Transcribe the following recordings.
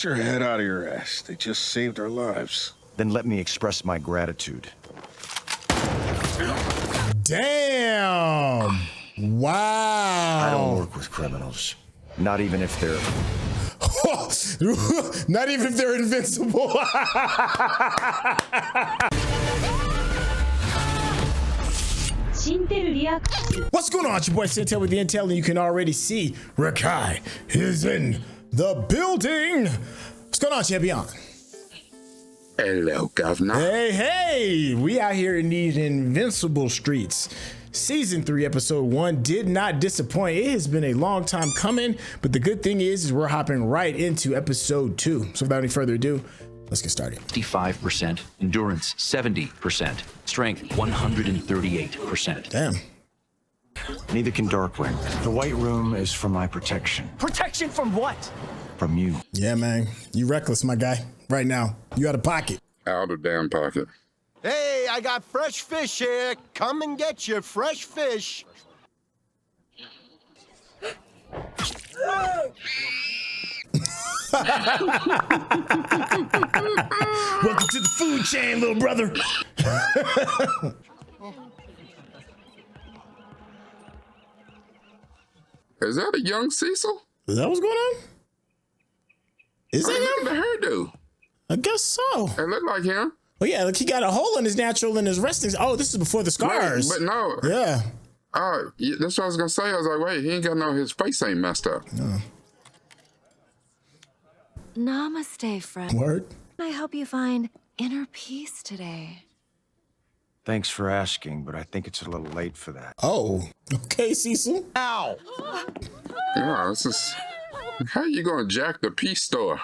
Get your head out of your ass. They just saved our lives. Then let me express my gratitude. Damn! Wow! I don't work with criminals. Not even if they're... Not even if they're invincible. What's going on? It's your boy Syntell with the Intel, and you can already see Rakai is in the building. What's going on, champion? Hello, governor. Hey, we out here in these invincible streets. Season 3, episode 1 did not disappoint. It has been a long time coming, but the good thing is we're hopping right into episode 2. So without any further ado, let's get started. 55%, endurance 70%, strength 138%. Damn. Neither can Darkwing. The White Room is for my protection. Protection from what? From you. Yeah, man. You reckless, my guy. Right now. You out of pocket. Out of damn pocket. Hey, I got fresh fish here. Come and get your fresh fish. Welcome to the food chain, little brother. Is that a young Cecil? Is that what's going on? Is Look that at the him? hairdo. I guess so. It looked like him. Oh yeah, look, he got a hole in his natural and his resting. Oh, this is before the scars. But no. Yeah. That's what I was gonna say. I was like, wait, he ain't got his face ain't messed up. No. Namaste, friend. Word. I hope you find inner peace today. Thanks for asking, but I think it's a little late for that. Oh, okay, Cecil. Ow! Yeah, this is. How you gonna jack the peace store?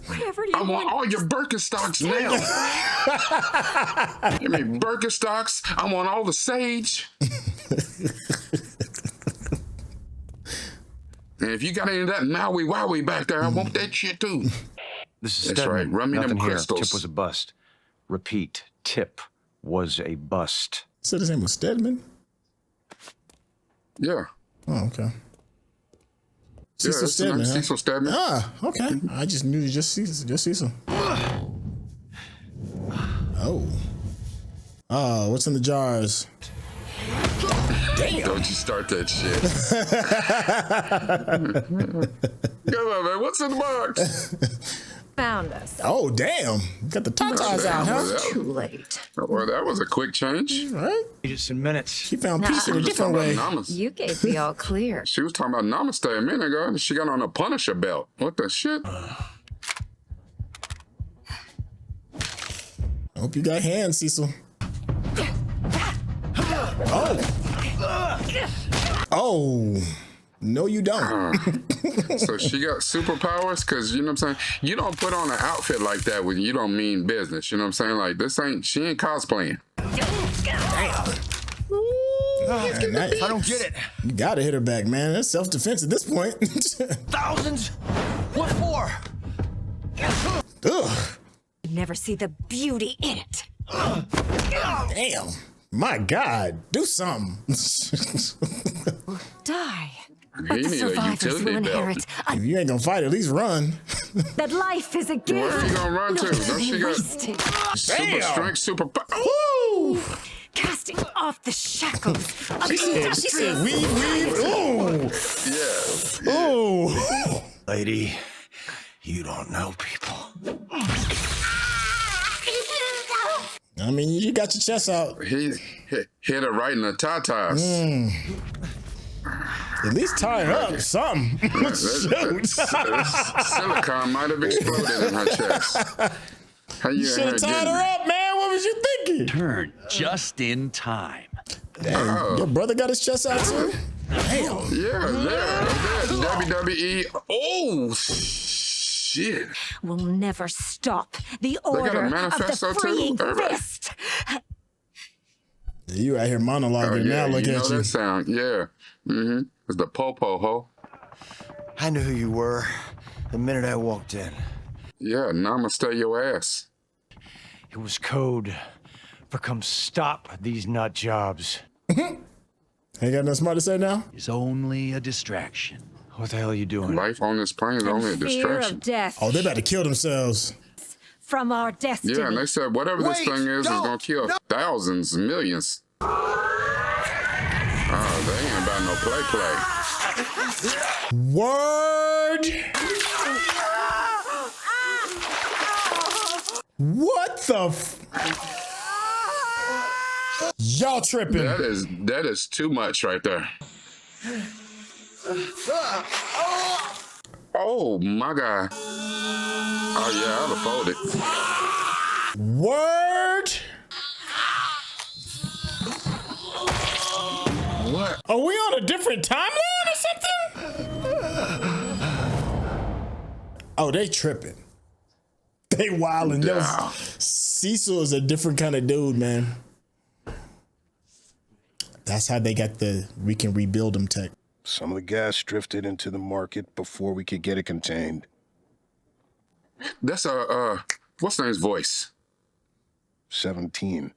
Wherever you I want all your Birkenstocks now. Give me Birkenstocks. I want all the sage. And if you got any of that Maui Wowie back there, I want that shit too. This is That's Stedman. right. Run me them Nothing here. crystals. Tip was a bust. Repeat. Tip was a bust. Said his name was Stedman. Yeah. Oh, okay. Yeah, Cecil that's the name, Stedman. Huh? Cecil Stedman. Ah, okay. I just knew just Cecil. Just Cecil. Oh. Oh, what's in the jars? Damn. Don't you start that shit. Come on, man. What's in the box? Found us. Oh, damn. Got the tatas out, huh? Too late. Well, that was a quick change. Right? Just in minutes. She found peace in a She was different talking way. about Namaste. You gave me all clear. She was talking about Namaste a minute ago, and she got on a Punisher belt. What the shit? I hope you got hands, Cecil. Oh. Oh. No, you don't. So she got superpowers? Because, you know what I'm saying? You don't put on an outfit like that when you don't mean business. You know what I'm saying? Like, she ain't cosplaying. Man, I don't get it. you gotta hit her back, man. That's self-defense at this point. Thousands? What for? Ugh. You never see the beauty in it. Damn. My God. Do something. Die. He But the need a survivors will utility belt. inherit If you ain't gonna fight, at least run. that life is a gift. Where are you gonna run to? Not Don't be she got wasted. super Damn. strength, super power? Woo! Casting off the shackles of She said, weave. Ooh. Yeah. Ooh. Lady, you don't know people. I mean, you got your chest out. He hit her right in the tatas. At least tie her up. Something. Shoot. Silicon might have exploded in her chest. How you Should have tied her up, man. What was you thinking? Turn just in time. Damn, your brother got his chest out too? Damn. Yeah, there. WWE. Oh, shit. will never stop the got a order of manifesto the freeing too? All right. fist. You out here monologuing now. Look you at know you. that sound. Yeah. Mm-hmm. It's the po-po ho. I knew who you were the minute I walked in. Yeah, namaste your ass. It was code for come stop these nut jobs. Ain't got nothing smart to say now? Is only a distraction. What the hell are you doing? Life on this plane is only a Fear distraction. of death Oh, they about to kill themselves. from our destiny. Yeah, and they said whatever this Wait, thing is no, gonna kill thousands, millions. Oh, they ain't about no play. Word. What the y'all tripping. That is too much right there. Oh my God. Oh yeah, I'd have folded. Word. What? Are we on a different timeline or something? Oh, they tripping. They wilding. Yeah. Cecil is a different kind of dude, man. That's how they got we can rebuild them tech. Some of the gas drifted into the market before we could get it contained. That's what's the name's voice? 17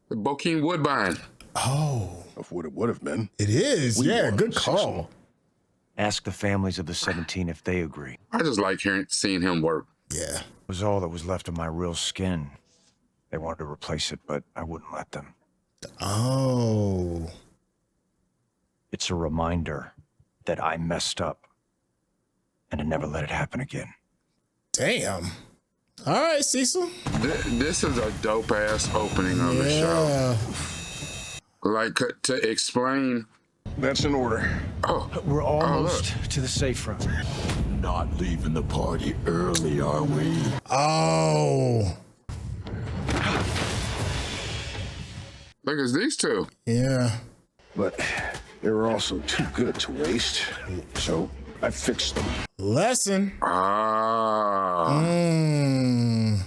The Bokeem Woodbine. Oh, of what it would have been. it is. We Yeah, won, good Cecil. call. Ask the families of the 17 if they agree. I just like seeing him work. Yeah. It was all that was left of my real skin. They wanted to replace it, but I wouldn't let them. Oh. It's a reminder that I messed up and to never let it happen again. Damn. All right, Cecil. This is a dope ass opening of the show. Yeah. Like to explain. That's in order. Oh, We're almost to the safe room. Not leaving the party early, are we? Oh. look, it's these two. Yeah. But they were also too good to waste. So I fixed them. Lesson. Ah. Mm.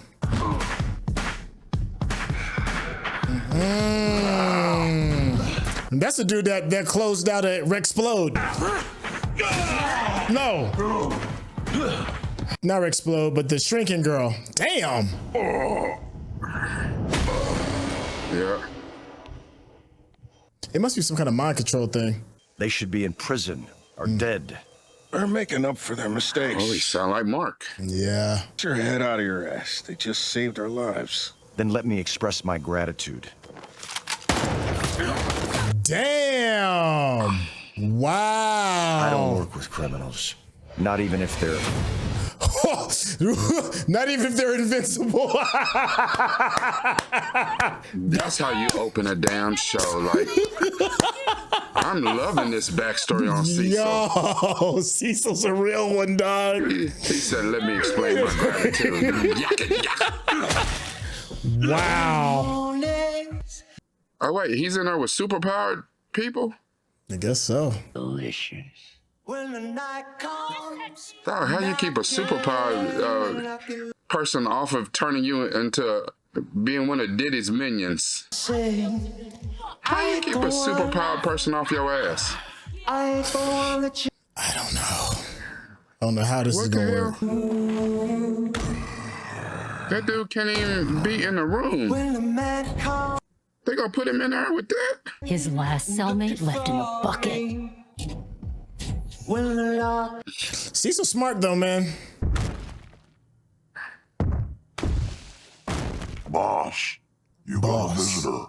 That's the dude that closed out at Rexplode. No. Not Rexplode, but the shrinking girl. Damn. Yeah. It must be some kind of mind control thing. They should be in prison or dead. They're making up for their mistakes. Oh, he sound like Mark. Yeah. Get your head out of your ass. They just saved our lives. Then let me express my gratitude. Damn. Wow. I don't work with criminals. Not even if they're... Not even if they're invincible. That's how you open a damn show. Like, I'm loving this backstory on Cecil. Yo, Cecil's a real one, dog. He said, let me explain my gratitude. Yakka, yakka. Wow. Oh, wait, he's in there with superpowered people? I guess so. Delicious. Dog, how you keep a superpowered person off of turning you into being one of Diddy's minions? How you keep a superpowered person off your ass? I don't know. I don't know how this is What the gonna hell? work. That dude can't even be in the room. They gonna put him in there with that? His last cellmate left in a bucket. Cecil's smart though, man. Boss, you got a visitor.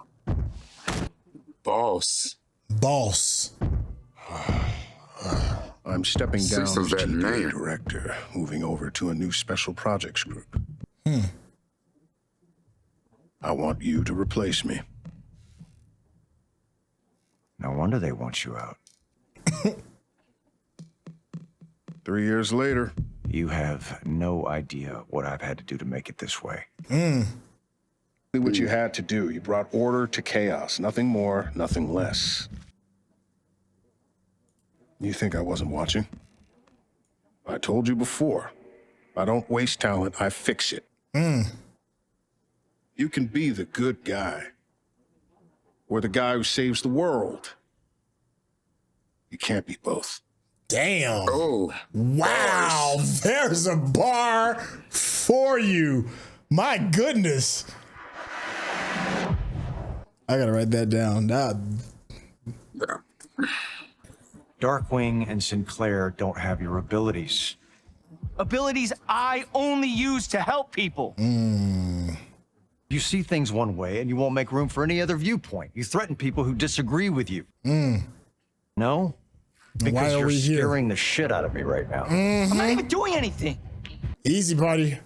Boss. Boss. I'm stepping down Cecil's as that GPA name. director, moving over to a new special projects group. I want you to replace me. No wonder they want you out. 3 years later, You have no idea what I've had to do to make it this way. what you had to do. You brought order to chaos. Nothing more, nothing less. You think I wasn't watching? I told you before. I don't waste talent, I fix it. You can be the good guy. Or the guy who saves the world. You can't be both. Damn. Oh. Wow. There's a bar for you. My goodness. I gotta write that down. Yeah. Darkwing and Sinclair don't have your abilities. Abilities I only use to help people. You see things one way and you won't make room for any other viewpoint. You threaten people who disagree with you. No? Because Why are you're we here? scaring the shit out of me right now. I'm not even doing anything. Easy, buddy.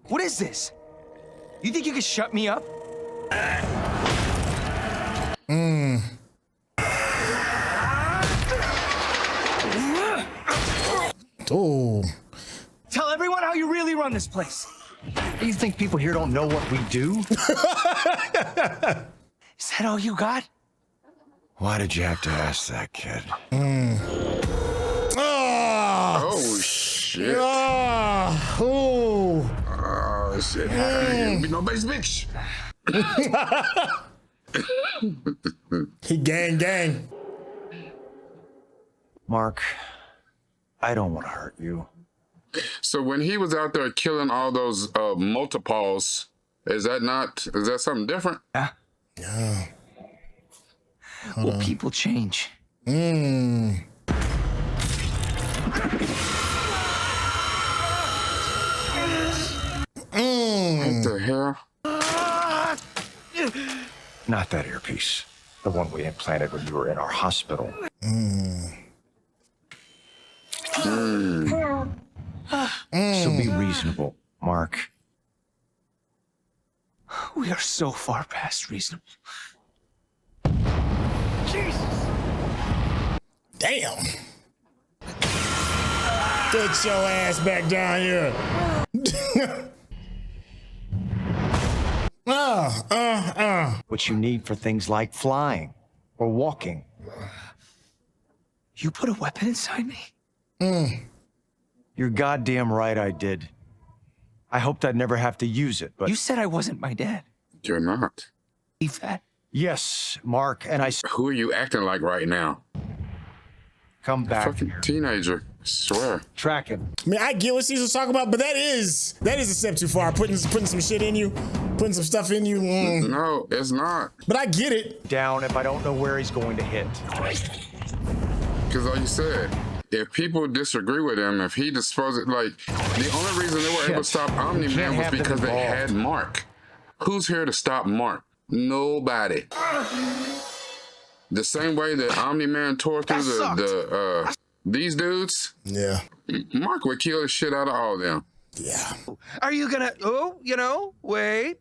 What is this? You think you can shut me up? Oh. Tell everyone how you really run this place. You think people here don't know what we do? Is that all you got? Why did you have to ask that, kid? Oh, shit. Oh. Oh, shit. Ain't be no base bitch. He gang. Mark, I don't want to hurt you. So when he was out there killing all those multiples, is that something different? Yeah. Yeah. Well, people change. What the hell? Not that earpiece. The one we implanted when you were in our hospital. So be reasonable, Mark. We are so far past reasonable. Jesus! Damn. Get your ass back down here. What you need for things like flying or walking. You put a weapon inside me? You're goddamn right I did. I hoped I'd never have to use it, but... You said I wasn't my dad. You're not. Leave that. Yes, Mark, and I... Who are you acting like right now? Come back Fucking here. teenager. I swear. Track him. I mean, I get what Cecil's talking about, but that is a step too far. Putting some shit in you, putting some stuff in you. No, it's not. But I get it. Down if I don't know where he's going to hit. Because like you said, if people disagree with him, if he disposes, like, the only reason they were able to stop Omni-Man was because they had Mark. Who's here to stop Mark? Nobody. The same way that Omni-Man tore through these dudes, Yeah. Mark would kill the shit out of all of them. Yeah. Are you gonna, wait.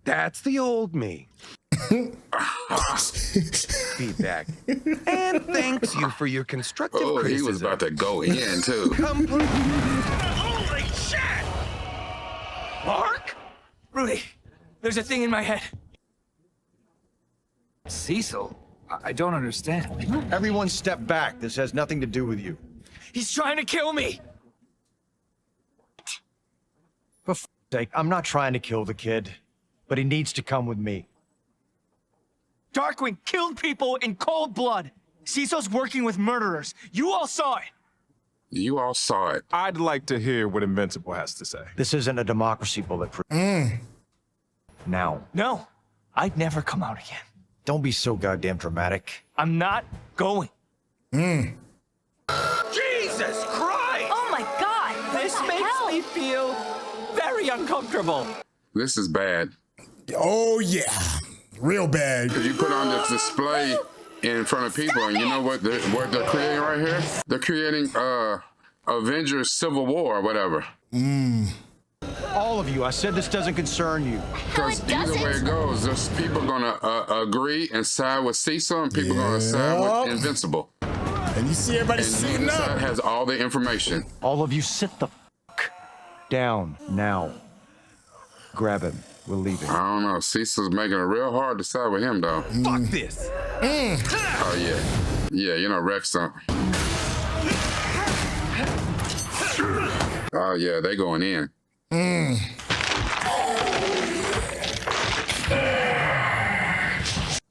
That's the old me. Feedback. And thanks you for your constructive criticism. He was about to go in, too. Holy shit! Mark? Rudy, there's a thing in my head. Cecil? I don't understand. Everyone step back. This has nothing to do with you. He's trying to kill me! For f***'s sake, I'm not trying to kill the kid, but he needs to come with me. Darkwing killed people in cold blood. Cecil's working with murderers. You all saw it. You all saw it. I'd like to hear what Invincible has to say. This isn't a democracy, Bulletproof. Now. No, I'd never come out again. Don't be so goddamn dramatic. I'm not going. Jesus Christ! Oh my God! This makes me feel very uncomfortable. This is bad. Oh, yeah. Real bad. Because you put on this display in front of people, and you know what they're creating right here? They're creating Avengers Civil War or whatever. All of you, I said this doesn't concern you. Because either way it goes, there's people gonna agree and side with Cecil, and people gonna side with Invincible. And you see everybody suiting up. Side has all the information. All of you sit the f*** down now. Grab him. We're leaving. I don't know. Cecil's making it real hard to side with him, though. Fuck this! Oh, yeah. Yeah, you know, Rex something. Oh, yeah, they going in.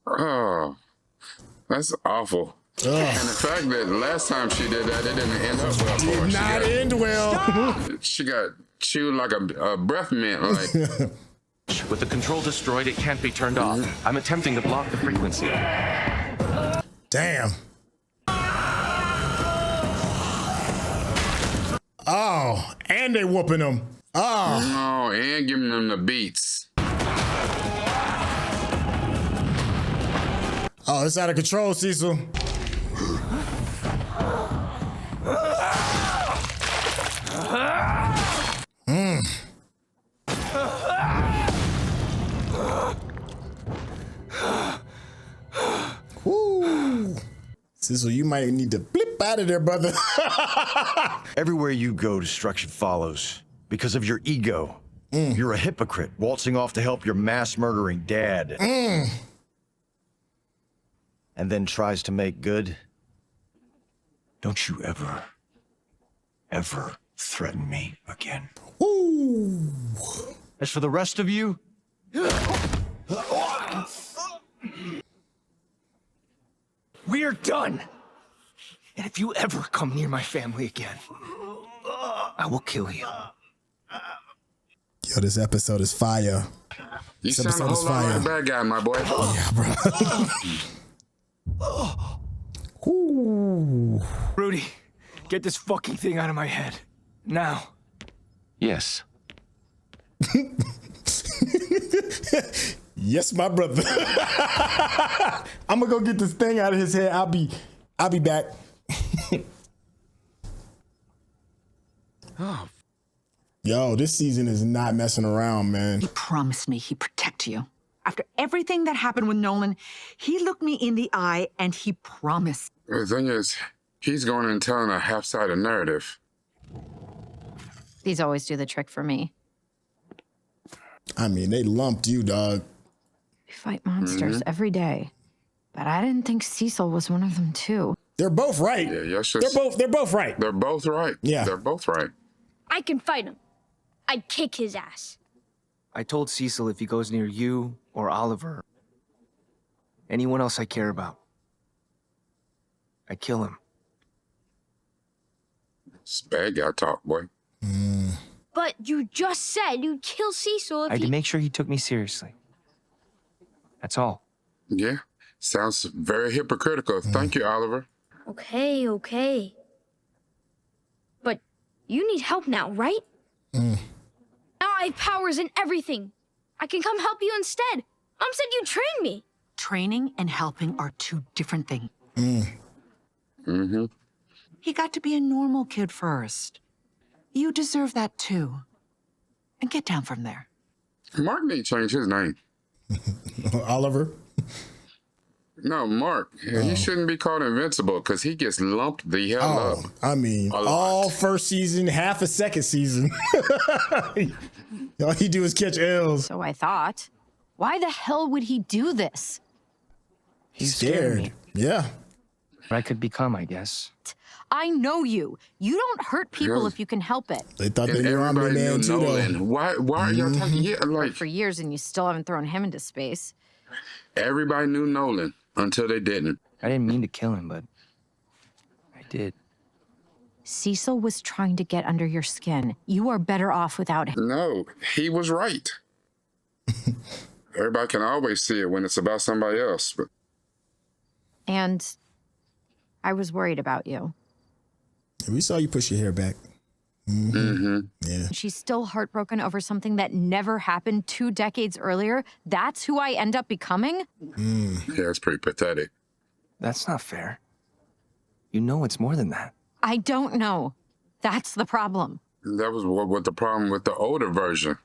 Oh, that's awful. And the fact that last time she did that, it didn't end up well for her. Did not end well. She got chewed like a breath mint. Like, With the control destroyed, it can't be turned off. I'm attempting to block the frequency. Damn. Oh, and they whooping him. Oh. No, and giving them the beats. Oh, it's out of control, Cecil. Woo. Cecil, you might need to blip out of there, brother. Everywhere you go, destruction follows. Because of your ego. You're a hypocrite, waltzing off to help your mass-murdering dad. And then tries to make good. Don't you ever threaten me again. Ooh. As for the rest of you, We are done. And if you ever come near my family again, I will kill you. Yo, this episode is fire. You This sound a episode is whole lot like a fire. bad guy, my boy. Yeah, bro. Ooh. Rudy, get this fucking thing out of my head. Now. Yes. Yes, my brother. I'm gonna go get this thing out of his head. I'll be back. Oh. Yo, this season is not messing around, man. He promised me he'd protect you. After everything that happened with Nolan, he looked me in the eye and he promised. The thing is, he's going and telling a half-sided narrative. These always do the trick for me. I mean, they lumped you, dog. We fight monsters every day. But I didn't think Cecil was one of them too. They're both right. Yeah, yes, They're both right. They're both right. Yeah. They're both right. I can fight him. I'd kick his ass. I told Cecil if he goes near you or Oliver, anyone else I care about, I kill him. It's bad guy talk, boy. But you just said you'd kill Cecil if I had he... to make sure he took me seriously. That's all. Yeah. Sounds very hypocritical. Thank you, Oliver. Okay. But you need help now, right? Now I have powers and everything. I can come help you instead. Mom said you'd train me. Training and helping are two different things. Mm-hmm. He got to be a normal kid first. You deserve that too. And get down from there. Mark need to change his name. Oliver? No, Mark. He shouldn't be called Invincible because he gets lumped the hell up. I mean, all first season, half a second season. All he do is catch L's. So I thought. Why the hell would he do this? He's scared me. Yeah. I could become, I guess. I know you. You don't hurt people if you can help it. They thought they knew Omni-Man too, Nolan. Why are y'all talking? Yeah, like For years, and you still haven't thrown him into space. everybody knew Nolan until they didn't. I didn't mean to kill him, but I did. Cecil was trying to get under your skin. You are better off without him. No, he was right. Everybody can always see it when it's about somebody else, but And I was worried about you. We saw you push your hair back. Yeah. She's still heartbroken over something that never happened 2 decades earlier. That's who I end up becoming? yeah, it's pretty pathetic. That's not fair. You know it's more than that. I don't know. That's the problem. That was what the problem with the older version.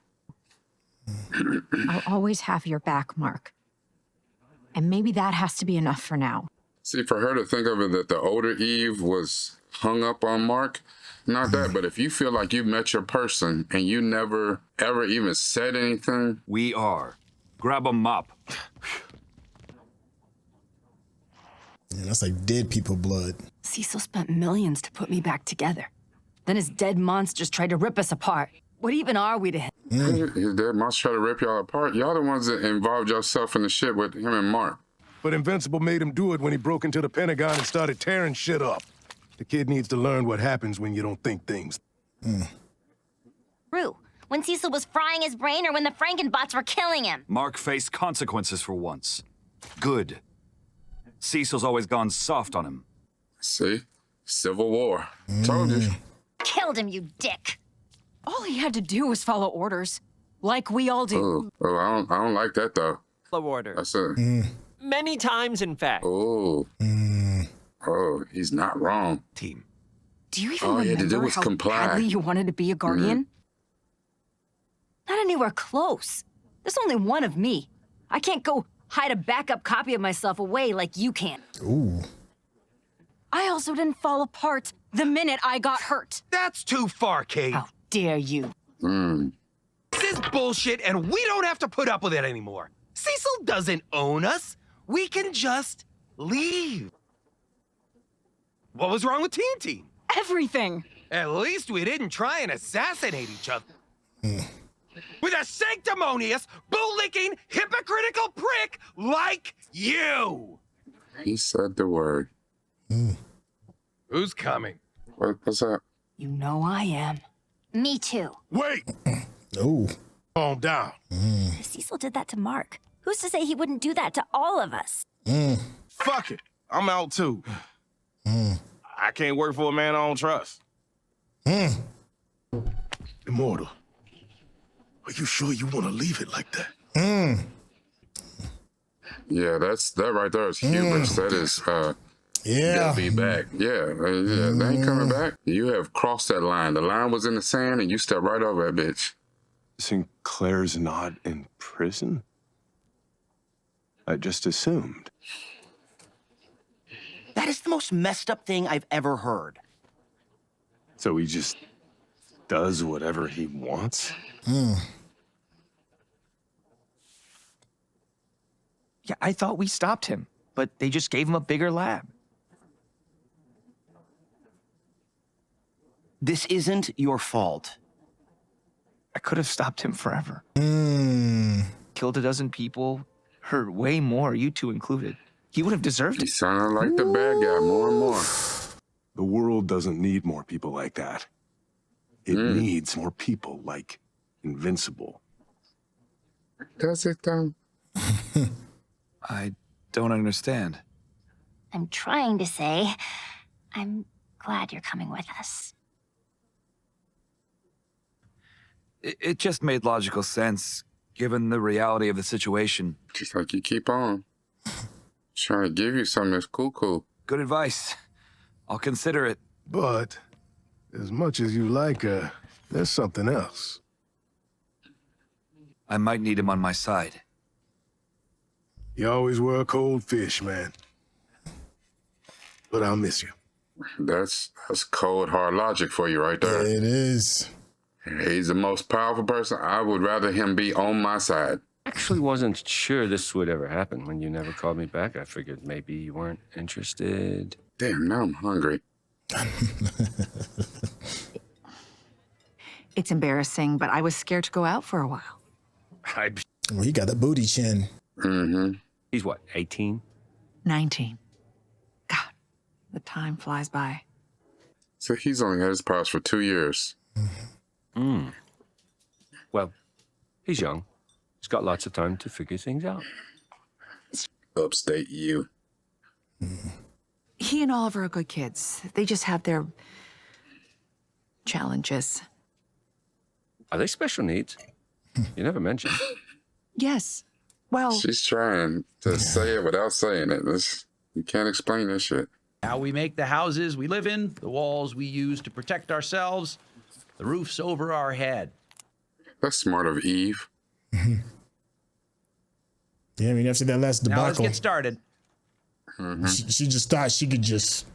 I'll always have your back, Mark. And maybe that has to be enough for now. See, for her to think of it that the older Eve was hung up on Mark, not that, but if you feel like you've met your person and you never, ever even said anything. We are. Grab a mop. Yeah, that's like dead people blood. Cecil spent millions to put me back together. Then his dead monsters tried to rip us apart. What even are we to him? His dead monster try to rip y'all apart. Y'all the ones that involved yourself in the shit with him and Mark. But Invincible made him do it when he broke into the Pentagon and started tearing shit up. The kid needs to learn what happens when you don't think things. True. When Cecil was frying his brain or when the Frankenbots were killing him. Mark faced consequences for once. Good. Cecil's always gone soft on him. See? Civil War. Told you. Killed him, you dick. All he had to do was follow orders, like we all do. I don't like that though. Order. That's a Many times, in fact. oh, he's not wrong. Team. Do you even All he had to do remember was how comply. badly you wanted to be a guardian? Not anywhere close. There's only one of me. I can't go hide a backup copy of myself away like you can. Ooh. I also didn't fall apart the minute I got hurt. That's too far, Kate. How dare you? This is bullshit, and we don't have to put up with it anymore. Cecil doesn't own us. We can just leave. What was wrong with Team? Everything. At least we didn't try and assassinate each other. With a sanctimonious, bull-licking, hypocritical prick like you. He said the word. Who's coming? What's that? You know I am. Me too. Wait! Oh. Calm down. Cecil did that to Mark. Who's to say he wouldn't do that to all of us? Fuck it. I'm out too. I can't work for a man I don't trust. Immortal, are you sure you want to leave it like that? Yeah, that right there is hubris. That is Yeah. They'll be back. Yeah, they ain't coming back. You have crossed that line. The line was in the sand, and you stepped right over that bitch. Sinclair's not in prison? I just assumed. That is the most messed up thing I've ever heard. So he just does whatever he wants? Yeah, I thought we stopped him, but they just gave him a bigger lab. This isn't your fault. I could have stopped him forever. Killed a dozen people, hurt way more, you two included. He would have deserved it. He sounded like the bad guy more and more. The world doesn't need more people like that. It needs more people like Invincible. Does it though? I don't understand. I'm trying to say, I'm glad you're coming with us. It just made logical sense, given the reality of the situation. Just like you keep on. Trying to give you something that's cool. Good advice. I'll consider it. But as much as you like her, there's something else. I might need him on my side. You always were a cold fish, man. But I'll miss you. That's cold, hard logic for you right there. It is. He's the most powerful person. I would rather him be on my side. Actually wasn't sure this would ever happen. When you never called me back, I figured maybe you weren't interested. Damn, now I'm hungry. It's embarrassing, but I was scared to go out for a while. Well, he got the booty chin. He's what, 18? 19. God, the time flies by. So he's only had his powers for 2 years. Well, he's young. He's got lots of time to figure things out. Upstate you. He and Oliver are good kids. They just have their challenges. Are they special needs? You never mentioned. Yes. Well, She's trying to say it without saying it. You can't explain this shit. How we make the houses we live in, the walls we use to protect ourselves, the roofs over our head. That's smart of Eve. Yeah, I mean, after that last debacle. Now let's get started. She just thought she could just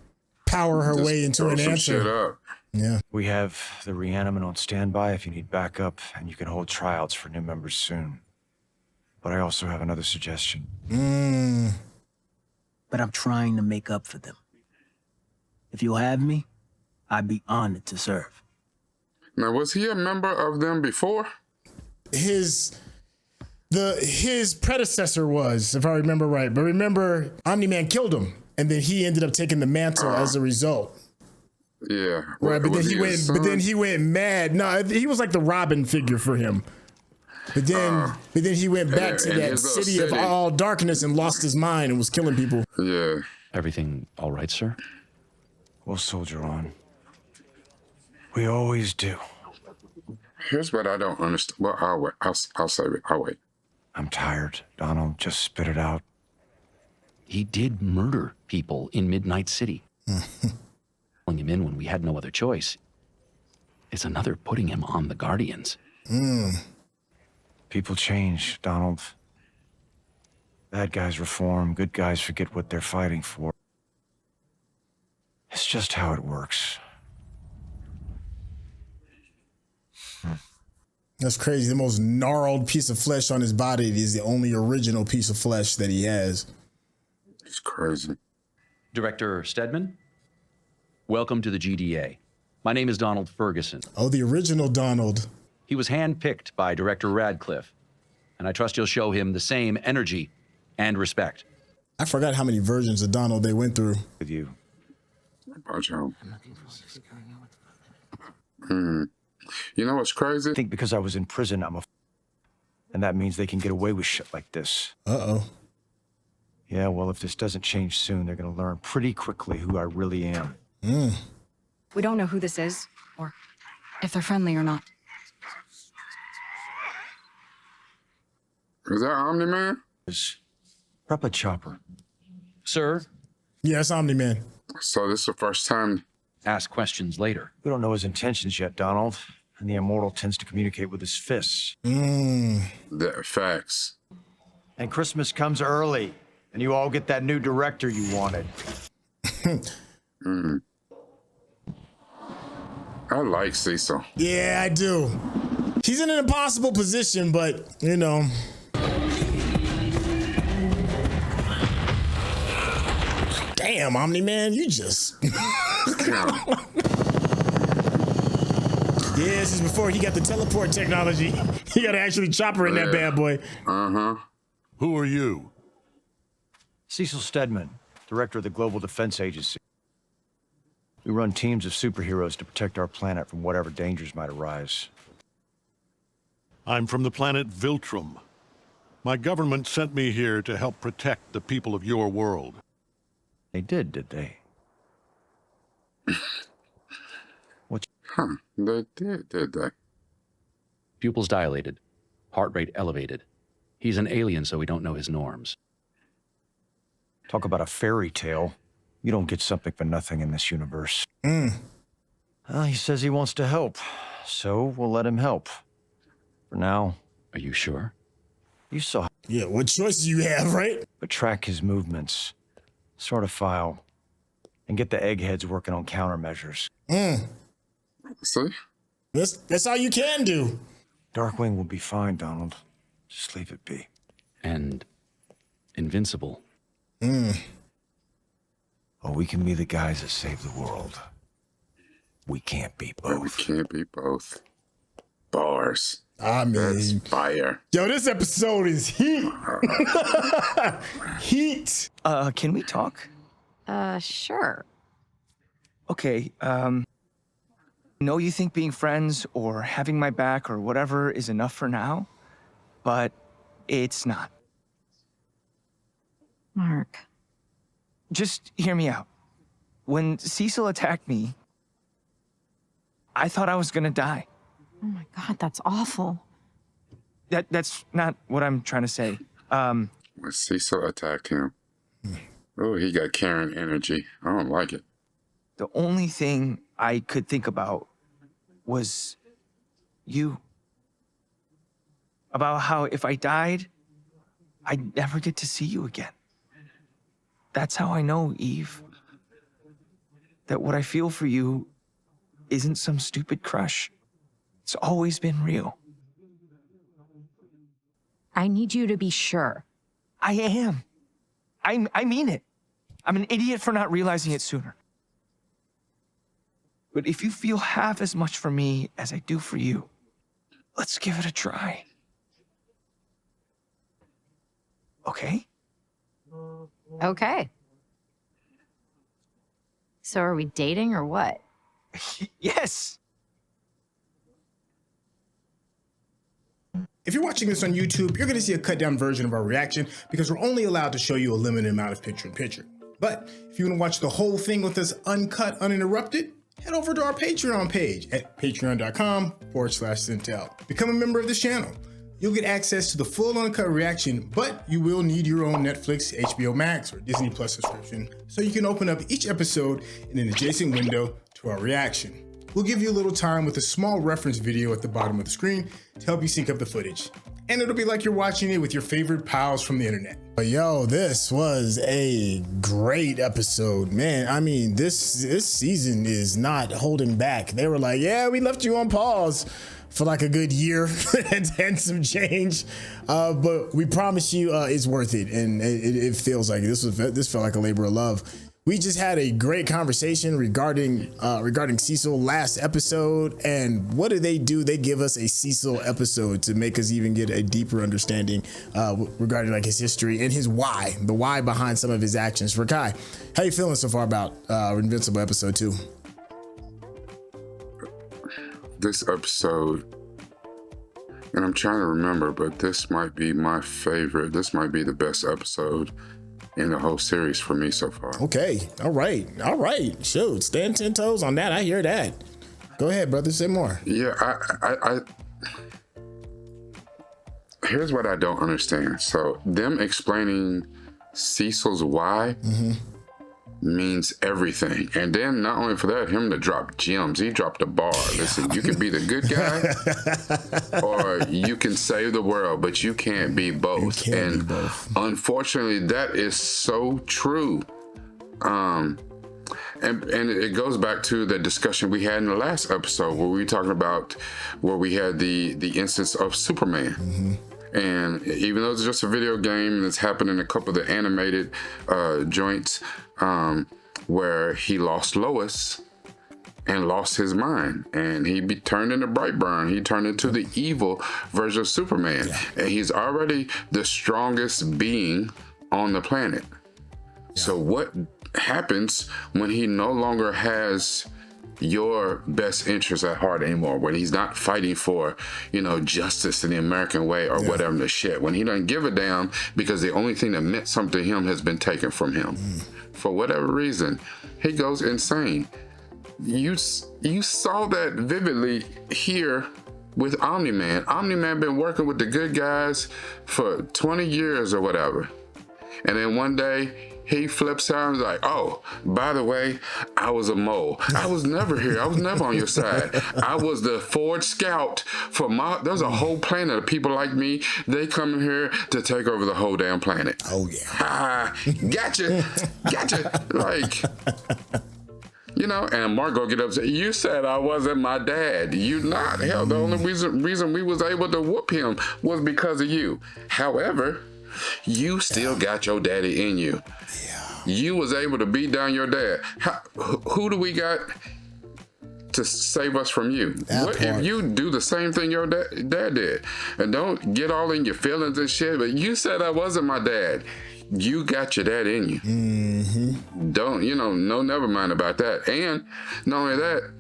power her way into an answer. Yeah. We have the reanimate on standby if you need backup, and you can hold tryouts for new members soon. But I also have another suggestion. But I'm trying to make up for them. If you'll have me, I'd be honored to serve. Now, was he a member of them before? His predecessor was, if I remember right. But remember, Omni-Man killed him, and then he ended up taking the mantle as a result. Yeah. Right, but then he went mad. No, he was like the Robin figure for him. But then he went back to that city of all darkness and lost his mind and was killing people. Yeah. Everything all right, sir? We'll soldier on. We always do. Here's what I don't understand. Well, I'll wait. I'll save it. I'll wait. I'm tired, Donald. Just spit it out. He did murder people in Midnight City. Pulling him in when we had no other choice. It's another putting him on the Guardians. People change, Donald. Bad guys reform, good guys forget what they're fighting for. It's just how it works. That's crazy. The most gnarled piece of flesh on his body is the only original piece of flesh that he has. It's crazy. Director Stedman, welcome to the GDA. My name is Donald Ferguson. Oh, the original Donald. He was handpicked by Director Radcliffe, and I trust you'll show him the same energy and respect. I forgot how many versions of Donald they went through. With you. You know what's crazy? I think because I was in prison, and that means they can get away with shit like this. Uh-oh. Yeah, well, if this doesn't change soon, they're gonna learn pretty quickly who I really am. We don't know who this is, or if they're friendly or not. Is that Omni-Man? Prep a chopper. Sir? Yeah, it's Omni-Man. So this is the first time. Ask questions later. We don't know his intentions yet, Donald. And the immortal tends to communicate with his fists. The facts. And Christmas comes early, and you all get that new director you wanted. I like Cecil. Yeah, I do. He's in an impossible position, but, you know. Damn, Omni-Man, you just... Yeah, this is before he got the teleport technology. He got to actually chopper in that bad boy. Who are you? Cecil Stedman, director of the Global Defense Agency. We run teams of superheroes to protect our planet from whatever dangers might arise. I'm from the planet Viltrum. My government sent me here to help protect the people of your world. They did they? They did they? Pupils dilated, heart rate elevated. He's an alien, so we don't know his norms. Talk about a fairy tale. You don't get something for nothing in this universe. He says he wants to help, so we'll let him help. For now. Are you sure? You saw. Yeah, what choices you have, right? But track his movements, sort a file, and get the eggheads working on countermeasures. See? That's all you can do. Darkwing will be fine, Donald. Just leave it be. And Invincible. Oh, we can be the guys that save the world. We can't be both. We can't be both. Bars. I mean, that's fire. Yo, this episode is heat. Heat. Can we talk? Sure. Okay, know you think being friends or having my back or whatever is enough for now, but it's not. Mark. Just hear me out. When Cecil attacked me, I thought I was gonna die. Oh my God, that's awful. That's not what I'm trying to say. When Cecil attacked him, oh, he got Karen energy. I don't like it. The only thing I could think about was you. About how if I died, I'd never get to see you again. That's how I know, Eve. That what I feel for you isn't some stupid crush. It's always been real. I need you to be sure. I am. I mean it. I'm an idiot for not realizing it sooner. But if you feel half as much for me as I do for you, let's give it a try. Okay? Okay. So are we dating or what? Yes. If you're watching this on YouTube, you're going to see a cut down version of our reaction because we're only allowed to show you a limited amount of picture-in-picture. But if you want to watch the whole thing with us uncut, uninterrupted, head over to our Patreon page at patreon.com/Syntell. Become a member of this channel. You'll get access to the full uncut reaction, but you will need your own Netflix, HBO Max, or Disney Plus subscription so you can open up each episode in an adjacent window to our reaction. We'll give you a little time with a small reference video at the bottom of the screen to help you sync up the footage. And it'll be like you're watching it with your favorite pals from the internet. But yo, this was a great episode, man. I mean, this season is not holding back. They were like, yeah, we left you on pause for like a good year and some change, but we promise you it's worth it, and it feels like this felt like a labor of love. We just had a great conversation regarding Cecil last episode, and what do? They give us a Cecil episode to make us even get a deeper understanding regarding like his history and his why, the why behind some of his actions. For Kai, how you feeling so far about Invincible episode 2? This episode, and I'm trying to remember, but this might be my favorite. This might be the best episode in the whole series for me so far. Okay. All right. Shoot, stand 10 toes on that. I hear that. Go ahead, brother. Say more. Yeah, I here's what I don't understand. So them explaining Cecil's why means everything. And then not only for that, him to drop gems. He dropped a bar. Listen, you can be the good guy or you can save the world, but you can't be both. Unfortunately, that is so true. And it goes back to the discussion we had in the last episode where we were talking about where we had the instance of Superman. And even though it's just a video game and it's happened in a couple of the animated joints where he lost Lois and lost his mind, and he turned into Brightburn. He turned into the evil version of Superman, and he's already the strongest being on the planet. So what happens when he no longer has your best interest at heart anymore, when he's not fighting for, justice in the American way or whatever the shit, when he doesn't give a damn because the only thing that meant something to him has been taken from him for whatever reason, he goes insane. You saw that vividly here with Omni-Man. Omni-Man been working with the good guys for 20 years or whatever, and then one day he flips out and is like, oh, by the way, I was a mole. I was never here. I was never on your side. I was the forward scout for there's a whole planet of people like me. They come in here to take over the whole damn planet. Oh, yeah. Gotcha. Like, and Margot get upset. You said I wasn't my dad. You not. Hell, the only reason we was able to whoop him was because of you. However, you still got your daddy in you. You was able to beat down your dad. Who do we got to save us from you? What if you do the same thing your dad did? And don't get all in your feelings and shit, but you said I wasn't my dad. You got your dad in you. Don't, no, never mind about that. And not only that,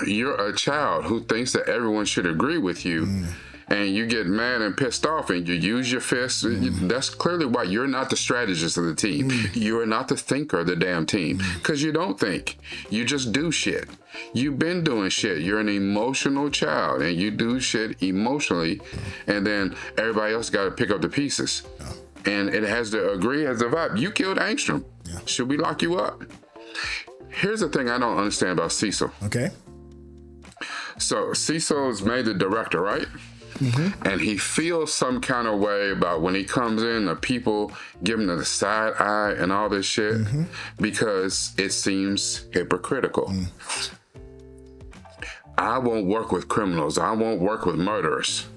you're a child who thinks that everyone should agree with you. And you get mad and pissed off and you use your fists. That's clearly why you're not the strategist of the team. You are not the thinker of the damn team. Because you don't think. You just do shit. You've been doing shit. You're an emotional child and you do shit emotionally. And then everybody else got to pick up the pieces. And it has to agree as a vibe. You killed Angstrom. Should we lock you up? Here's the thing I don't understand about Cecil. Okay. So Cecil's made the director, right? And he feels some kind of way about when he comes in, the people give him the side eye and all this shit because it seems hypocritical. I won't work with criminals. I won't work with murderers.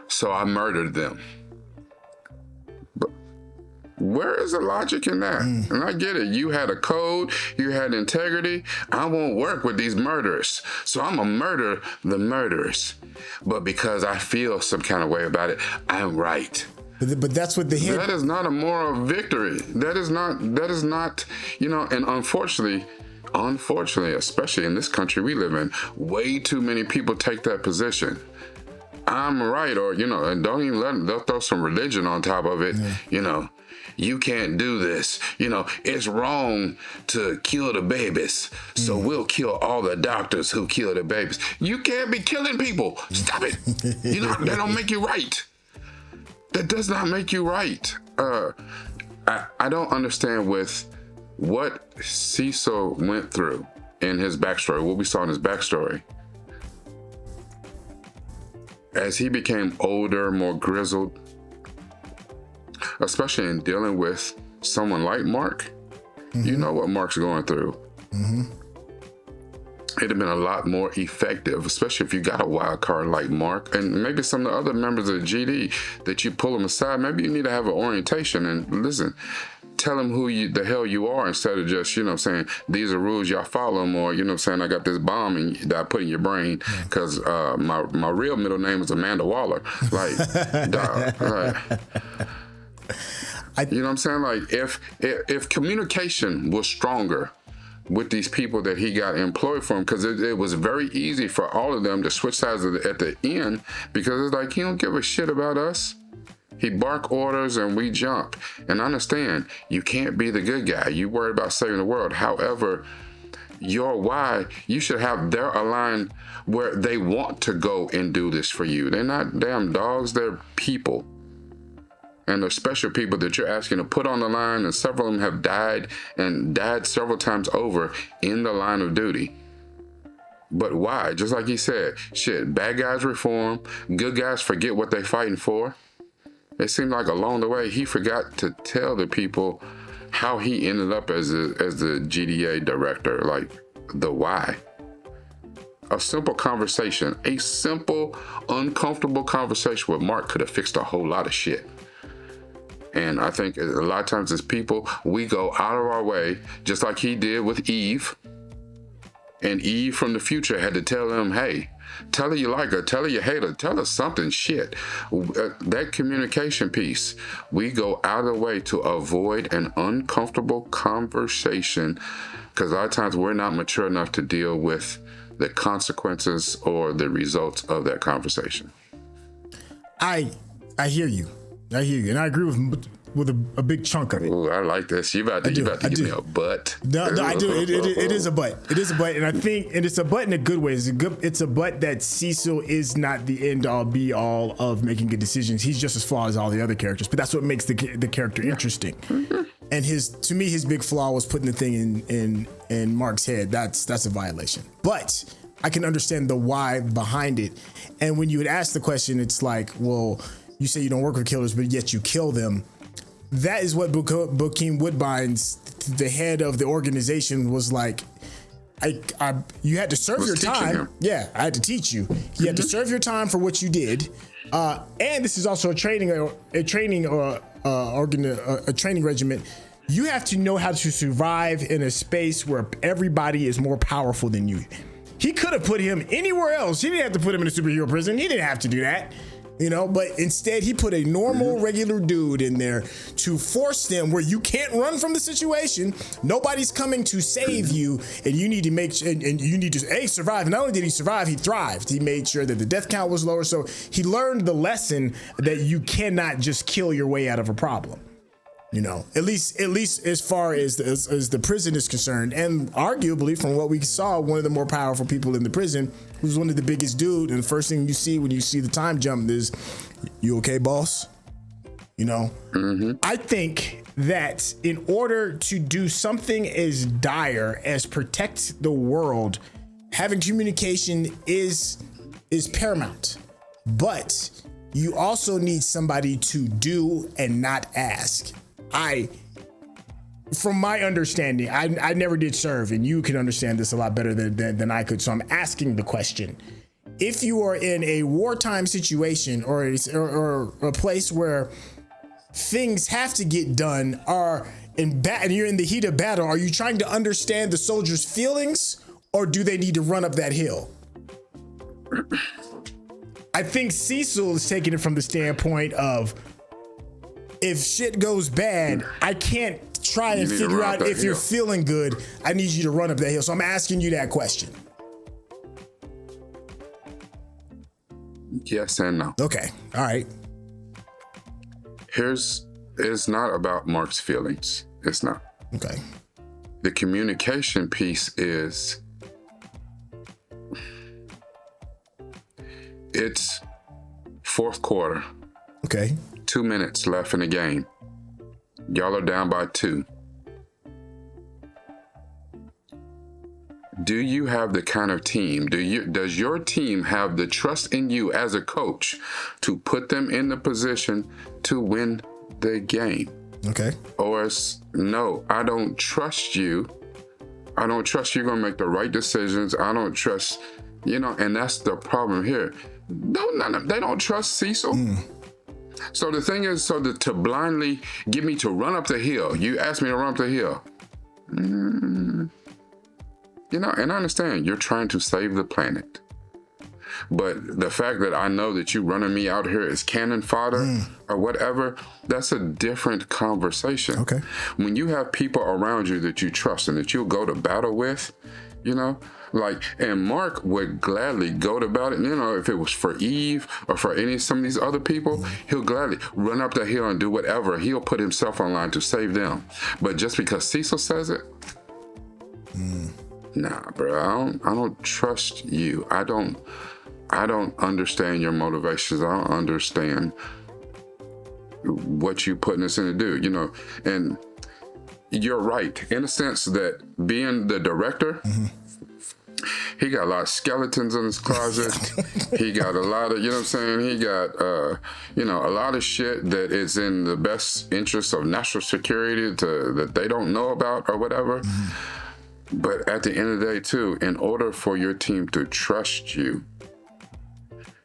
So I murdered them. But where is the logic in that? And I get it. You had a code. You had integrity. I won't work with these murderers. So I'm going to murder the murderers. But because I feel some kind of way about it, I'm right. But that's what that is not a moral victory. That is not, and unfortunately, especially in this country we live in, way too many people take that position. I'm right, or, and don't even let them, they'll throw some religion on top of it. you can't do this. You know, it's wrong to kill the babies. So we'll kill all the doctors who kill the babies. You can't be killing people. Stop it. You know, that don't make you right. That does not make you right. I don't understand with what Cecil went through in his backstory, what we saw in his backstory. As he became older, more grizzled, especially in dealing with someone like Mark, you know what Mark's going through. It'd have been a lot more effective, especially if you got a wild card like Mark, and maybe some of the other members of the GD that you pull them aside. Maybe you need to have an orientation and listen, tell them who the hell you are, instead of just, you know, saying these are rules, y'all follow them, or, you know, saying I got this bomb that I put in your brain because my real middle name is Amanda Waller. Like, dog, you know what I'm saying? Like, if communication was stronger with these people that he got employed from, because it was very easy for all of them to switch sides at the end, because it's like, he don't give a shit about us. He bark orders and we jump. And understand, you can't be the good guy. You worry about saving the world. However, your why, you should have their aligned where they want to go and do this for you. They're not damn dogs, they're people. And they're special people that you're asking to put on the line, and several of them have died, and died several times over in the line of duty. But why? Just like he said, shit, bad guys reform, good guys forget what they're fighting for. It seemed like along the way, he forgot to tell the people how he ended up as the GDA director, like the why. A simple conversation, a simple, uncomfortable conversation with Mark could have fixed a whole lot of shit. And I think a lot of times as people, we go out of our way, just like he did with Eve. And Eve from the future had to tell him, hey, tell her you like her, tell her you hate her, tell her something, shit. That communication piece, we go out of the way to avoid an uncomfortable conversation, because a lot of times we're not mature enough to deal with the consequences or the results of that conversation. I hear you. And I agree with a big chunk of it. Ooh, I like this. You about to give me a butt. No, I do. It is a butt. It is a butt, and I think, and it's a butt in a good way. It's a butt that Cecil is not the end all be all of making good decisions. He's just as flawed as all the other characters, but that's what makes the character interesting. And to me, his big flaw was putting the thing in Mark's head. That's a violation. But I can understand the why behind it. And when you would ask the question, it's like, well, you say you don't work with killers, but yet you kill them. That is what Bokeem Woodbine's, the head of the organization, was like. You had to serve your time. Yeah, I had to teach you. You had to serve your time for what you did, and this is also a training regiment. You have to know how to survive in a space where everybody is more powerful than you. He could have put him anywhere else. He didn't have to put him in a superhero prison. He didn't have to do that. You know, but instead he put a normal, regular dude in there to force them where you can't run from the situation. Nobody's coming to save you, and you need to and you need to survive. And not only did he survive, he thrived. He made sure that the death count was lower. So he learned the lesson that you cannot just kill your way out of a problem. You know, at least as far as the prison is concerned, and arguably from what we saw, one of the more powerful people in the prison, who's one of the biggest dude, and the first thing you see when you see the time jump is, "You okay, boss?" You know, I think that in order to do something as dire as protect the world, having communication is paramount, but you also need somebody to do and not ask. From my understanding, I never did serve, and you can understand this a lot better than I could. So I'm asking the question: if you are in a wartime situation or a place where things have to get done, and you're in the heat of battle, are you trying to understand the soldiers' feelings, or do they need to run up that hill? I think Cecil is taking it from the standpoint of, if shit goes bad, I can't try and figure out if you're feeling good. I need you to run up that hill. So I'm asking you that question. Yes and no. Okay. All right. Here's it's not about Mark's feelings. It's not. Okay. The communication piece is, it's fourth quarter. Okay. 2 minutes left in the game. Y'all are down by 2. Do you have the kind of team? Does your team have the trust in you as a coach to put them in the position to win the game? Okay. Or it's, no, I don't trust you. I don't trust you're gonna make the right decisions. I don't trust, and that's the problem here. They don't trust Cecil. So the thing is, to blindly get me to run up the hill, you asked me to run up the hill. And I understand you're trying to save the planet. But the fact that I know that you running me out here as cannon fodder or whatever, that's a different conversation. Okay. When you have people around you that you trust and that you'll go to battle with, and Mark would gladly go to battle, if it was for Eve or for some of these other people, he'll gladly run up the hill and do whatever. He'll put himself on line to save them. But just because Cecil says it, nah, bro, I don't trust you. I don't understand your motivations. I don't understand what you putting us in to do, and you're right in a sense that being the director, he got a lot of skeletons in his closet. He got a lot of, he got, a lot of shit that is in the best interest of national security that they don't know about or whatever. But at the end of the day, too, in order for your team to trust you,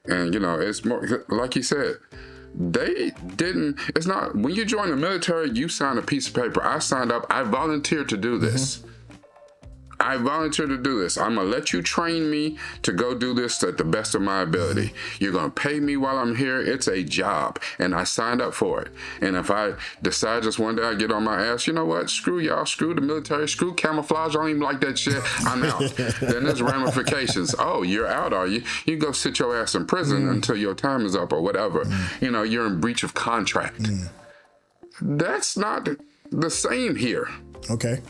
and, it's more, like you said, it's not, when you join the military, you sign a piece of paper. I signed up, I volunteered to do this. I volunteer to do this. I'm going to let you train me to go do this at the best of my ability. You're going to pay me while I'm here. It's a job, and I signed up for it. And if I decide just one day I get on my ass, you know what? Screw y'all. Screw the military. Screw camouflage. I don't even like that shit. I'm out. Then there's ramifications. Oh, you're out, are you? You go sit your ass in prison until your time is up or whatever. You're in breach of contract. That's not the same here. Okay.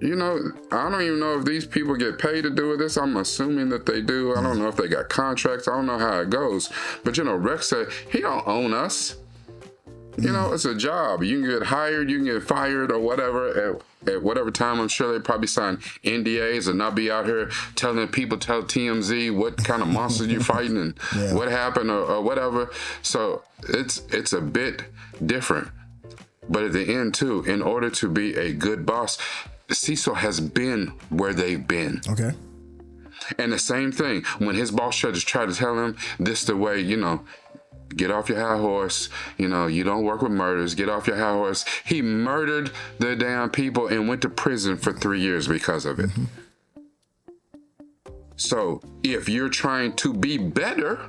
I don't even know if these people get paid to do this. I'm assuming that they do. I don't know if they got contracts. I don't know how it goes. But, Rex said, he don't own us. It's a job. You can get hired, you can get fired or whatever at whatever time. I'm sure they probably sign NDAs and not be out here telling people, tell TMZ what kind of monsters you fighting and what happened or whatever. So it's a bit different. But at the end, too, in order to be a good boss, Cecil has been where they've been. Okay. And the same thing, when his boss judges try to tell him this the way, get off your high horse, you don't work with murders, get off your high horse. He murdered the damn people and went to prison for 3 years because of it. So if you're trying to be better,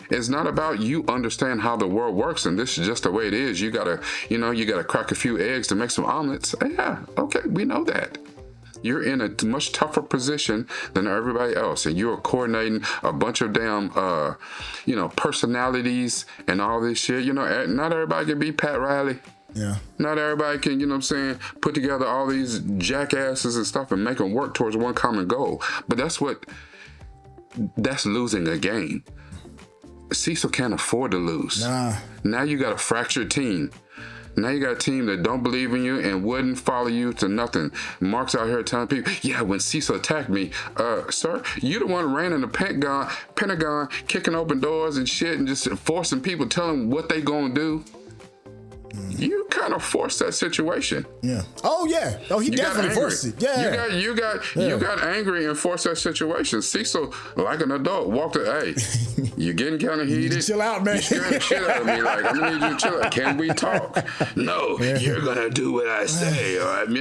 it's not about you understand how the world works and this is just the way it is. You gotta crack a few eggs to make some omelets. Yeah, okay, we know that. You're in a much tougher position than everybody else, and you're coordinating a bunch of damn, personalities and all this shit. Not everybody can be Pat Riley. Yeah. Not everybody can, put together all these jackasses and stuff and make them work towards one common goal. But that's losing a game. Cecil can't afford to lose. Nah. Now you got a fractured team. Now you got a team that don't believe in you and wouldn't follow you to nothing. Mark's out here telling people, yeah, when Cecil attacked me, sir, you the one who ran in the Pentagon, kicking open doors and shit and just forcing people, telling them what they gonna do. You kind of forced that situation. Yeah. Oh yeah. Oh, he definitely forced it. Yeah. You got angry and forced that situation. Cecil, like an adult, walked hey, you're getting kind of heated. Chill out, man. You're scaring the shit out of me. Like, I'm gonna need you to chill out. Can we talk? No, you're gonna do what I say, or I'm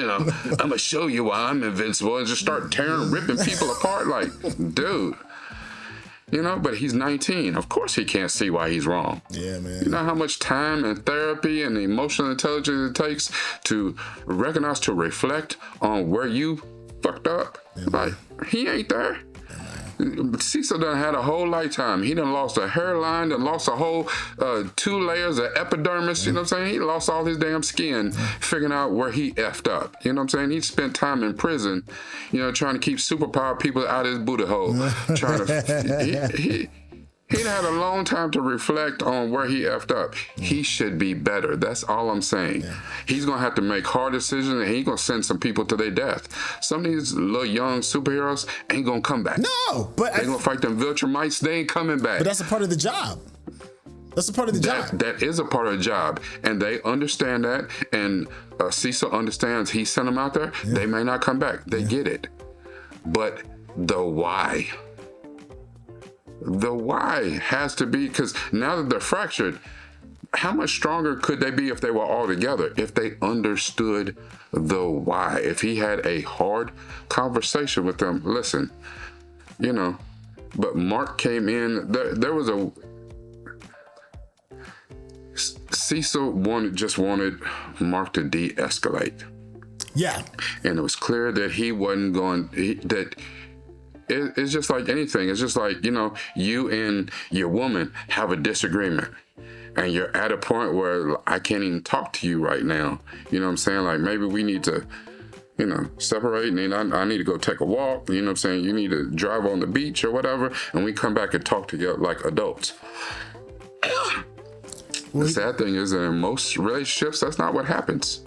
gonna show you why I'm invincible, and just start ripping people apart. Like, dude. But he's 19. Of course he can't see why he's wrong. Yeah, man. You know how much time and therapy and emotional intelligence it takes to recognize, to reflect on where you fucked up? Yeah, like, he ain't there. Cecil done had a whole lifetime. He done lost a hairline, done lost a whole 2 layers of epidermis, you know what I'm saying? He lost all his damn skin figuring out where he effed up. You know what I'm saying? He spent time in prison, you know, trying to keep superpowered people out of his booty hole. He had a long time to reflect on where he effed up. He should be better. That's all I'm saying. He's going to have to make hard decisions, and he's going to send some people to their death. Some of these little young superheroes ain't going to come back. No, but they're going to fight them Viltrumites. They ain't coming back. But that's a part of the job. That's a part of the job. That is a part of the job, and they understand that, and Cecil understands he sent them out there. Yeah. They may not come back. They get it. But the why? The why has to be, because now that they're fractured, how much stronger could they be if they were all together, if they understood the why? If he had a hard conversation with them, listen, you know, but Mark came in, there was a, Cecil just wanted Mark to de-escalate. Yeah. And it was clear that he wasn't going, it's just like anything. It's just like, you know, you and your woman have a disagreement and you're at a point where I can't even talk to you right now. You know what I'm saying? Like, maybe we need to, you know, separate, and then I need to go take a walk. You know what I'm saying? You need to drive on the beach or whatever, and we come back and talk together like adults. The sad thing is that in most relationships, that's not what happens.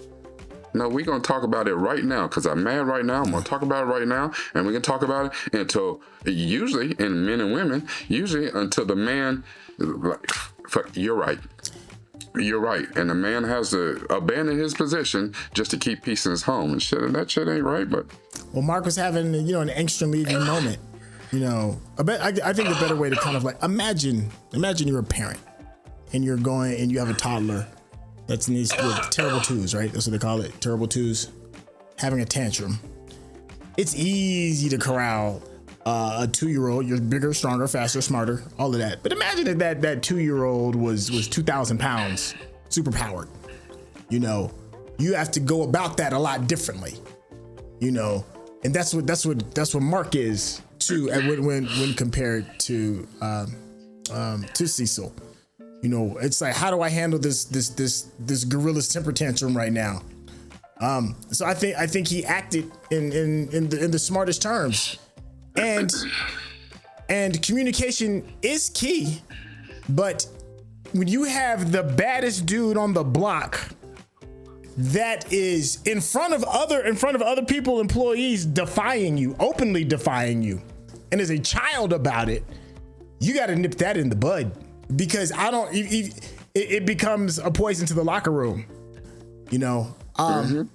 No, we're going to talk about it right now because I'm mad right now. I'm going to talk about it right now, and we can talk about it until, usually, in men and women, usually until the man, like, you're right. You're right. And the man has to abandon his position just to keep peace in his home and shit. And that shit ain't right, but. Well, Mark was having, you know, an angst-relieving moment. You know, I think the better way to kind of like, imagine you're a parent and you're going and you have a toddler that's in these terrible twos, right? That's what they call it, terrible twos, having a tantrum. It's easy to corral a 2-year-old. You're bigger, stronger, faster, smarter, all of that. But imagine if that 2-year-old was 2,000 pounds, super powered. You know, you have to go about that a lot differently. You know, and that's what Mark is too. And when compared to Cecil. You know, it's like, how do I handle this gorilla's temper tantrum right now? So I think he acted in the smartest terms, and communication is key. But when you have the baddest dude on the block that is in front of other people, employees, defying you, openly defying you, and as a child about it, you got to nip that in the bud. Because it becomes a poison to the locker room, you know. And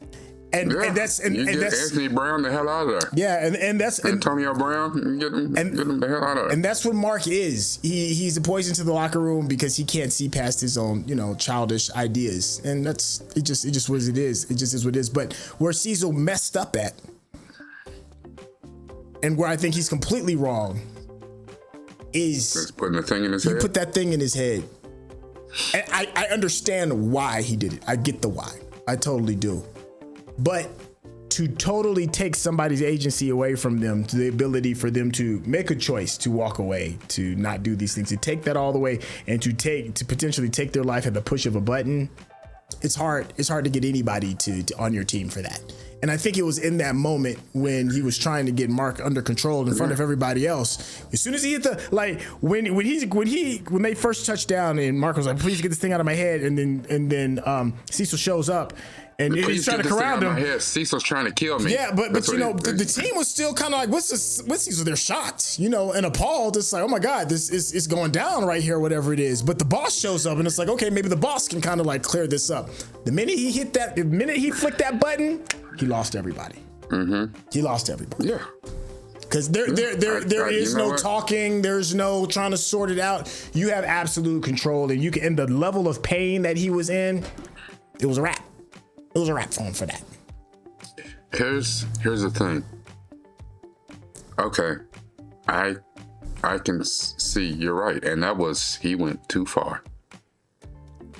that's Anthony Brown the hell out of there. Yeah, and that's Antonio Brown, get him the hell out of there. And that's what Mark is. He's a poison to the locker room because he can't see past his own, you know, childish ideas. And that's it. Just what it is. It just is what it is. But where Cecil messed up at, and where I think he's completely wrong, is just putting the thing in his head. He put that thing in his head. And I understand why he did it. I get the why. I totally do. But to totally take somebody's agency away from them, to the ability for them to make a choice to walk away, to not do these things, to take that all the way and to potentially take their life at the push of a button, it's hard to get anybody to on your team for that. And I think it was in that moment when he was trying to get Mark under control in front of everybody else. As soon as he hit the, like, when they first touched down and Mark was like, please get this thing out of my head, and then Cecil shows up and he's trying to corral him. Cecil's trying to kill me. Yeah, but you know, the team was still kind of like, what's Cecil? They're shocked, you know, and appalled. It's like, oh my God, this is going down right here, whatever it is. But the boss shows up and it's like, okay, maybe the boss can kind of like clear this up. The minute he flicked that button, he lost everybody. Mm-hmm. He lost everybody. Yeah. Because there is no talking. There's no trying to sort it out. You have absolute control, and and the level of pain that he was in, it was a wrap. It was a wrap for him for that. Here's the thing. Okay, I can see you're right, and he went too far.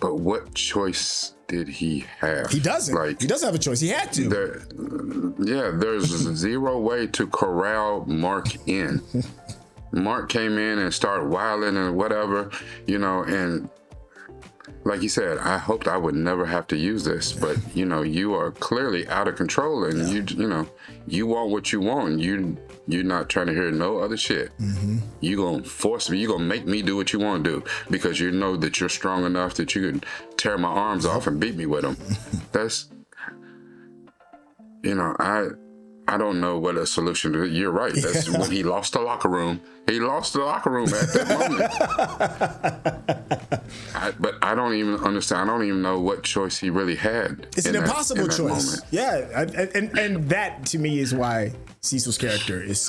But what choice did he have? He doesn't. He doesn't have a choice. He had to. There's zero way to corral Mark in. Mark came in and started wilding and whatever, you know, and like you said, I hoped I would never have to use this, but you know, you are clearly out of control, and you know, you want what you want. You're not trying to hear no other shit. You gonna force me. You gonna make me do what you want to do because you know that you're strong enough that you can tear my arms off and beat me with them. That's, you know, I don't know what a solution is. You're right. That's when he lost the locker room. He lost the locker room at that moment. But I don't even understand. I don't even know what choice he really had. It's an impossible choice. Yeah, and that to me is why Cecil's character is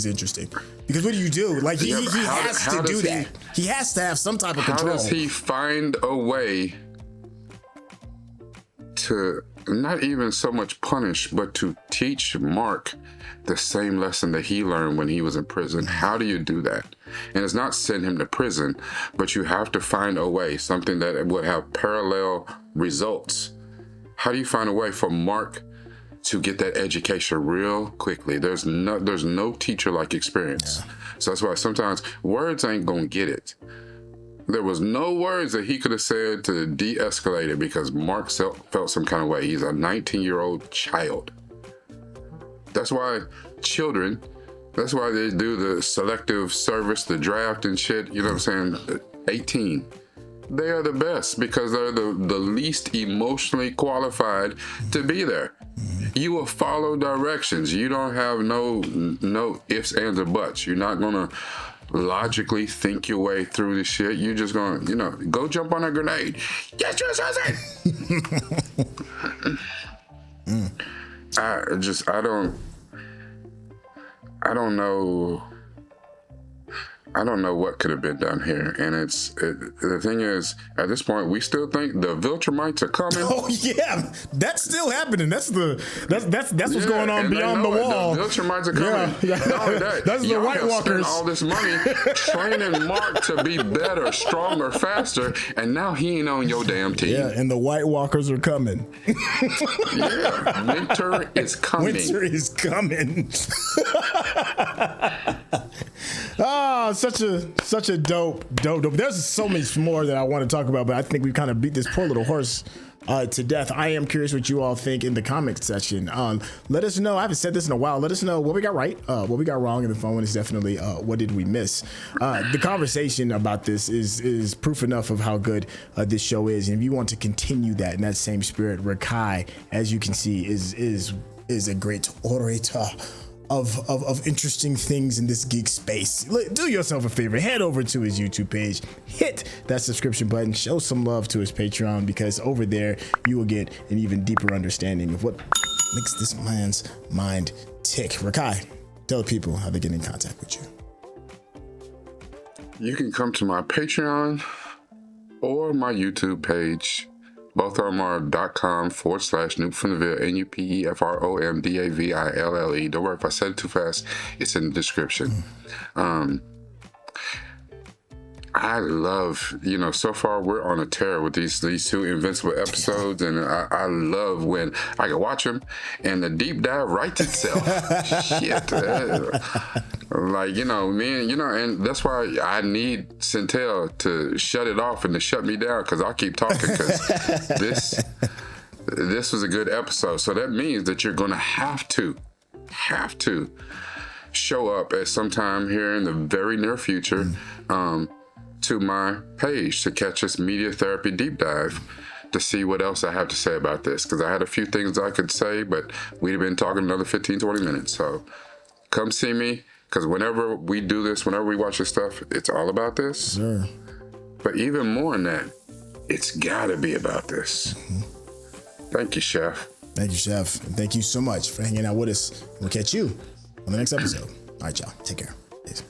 interesting. Because what do you do? Like he has to do that. He has to have some type of control. How does he find a way to not even so much punish, but to teach Mark the same lesson that he learned when he was in prison? How do you do that? And it's not send him to prison, but you have to find a way, something that would have parallel results. How do you find a way for Mark to get that education real quickly? There's no teacher like experience. So that's why sometimes words ain't gonna get it. There was no words that he could have said to de-escalate it because Mark felt some kind of way. He's a 19-year-old child. That's why that's why they do the selective service, the draft and shit, you know what I'm saying, 18. They are the best because they're the least emotionally qualified to be there. You will follow directions. You don't have no ifs, ands, or buts. You're not gonna logically think your way through the shit. You're just gonna, you know, go jump on a grenade. Get your cousin. I don't know what could have been done here, and the thing is, at this point, we still think the Viltrumites are coming. Oh yeah, that's still happening. That's what's going on beyond the wall. The Viltrumites are coming. Yeah. Not only that, That's the White Walkers. Spent all this money training Mark to be better, stronger, faster, and now he ain't on your damn team. Yeah, and the White Walkers are coming. Yeah, winter is coming. Winter is coming. Oh, such a dope. There's so much more that I want to talk about, but I think we've kind of beat this poor little horse to death. I am curious what you all think in the comments section. Let us know. I haven't said this in a while. Let us know what we got right, what we got wrong, and the fun one is definitely what did we miss. The conversation about this is proof enough of how good this show is, and if you want to continue that in that same spirit, Rakai, as you can see, is a great orator of interesting things in this geek space. Do yourself a favor, head over to his YouTube page, hit that subscription button, show some love to his Patreon, because over there you will get an even deeper understanding of what makes this man's mind tick. Rakai, tell the people how they get in contact with you. You can come to my Patreon or my YouTube page. Both of them are .com/Noobfromtheville, NUPEFROMDAVILLE. Don't worry if I said it too fast, it's in the description. I love, you know, so far we're on a tear with these two Invincible episodes, and I love when I can watch them and the deep dive writes itself. Shit. Like, you know, man, you know, and that's why I need Syntell to shut it off and to shut me down, because I'll keep talking, because this was a good episode. So that means that you're going to have to show up at some time here in the very near future to my page to catch this media therapy deep dive to see what else I have to say about this, because I had a few things I could say, but we'd have been talking another 15-20 minutes. So come see me, because whenever we do this, whenever we watch this stuff, it's all about this. Sure. But even more than that, it's gotta be about this. Thank you, Chef. Thank you, Chef. And thank you so much for hanging out with us. We'll catch you on the next episode. All right, y'all. Take care. Peace.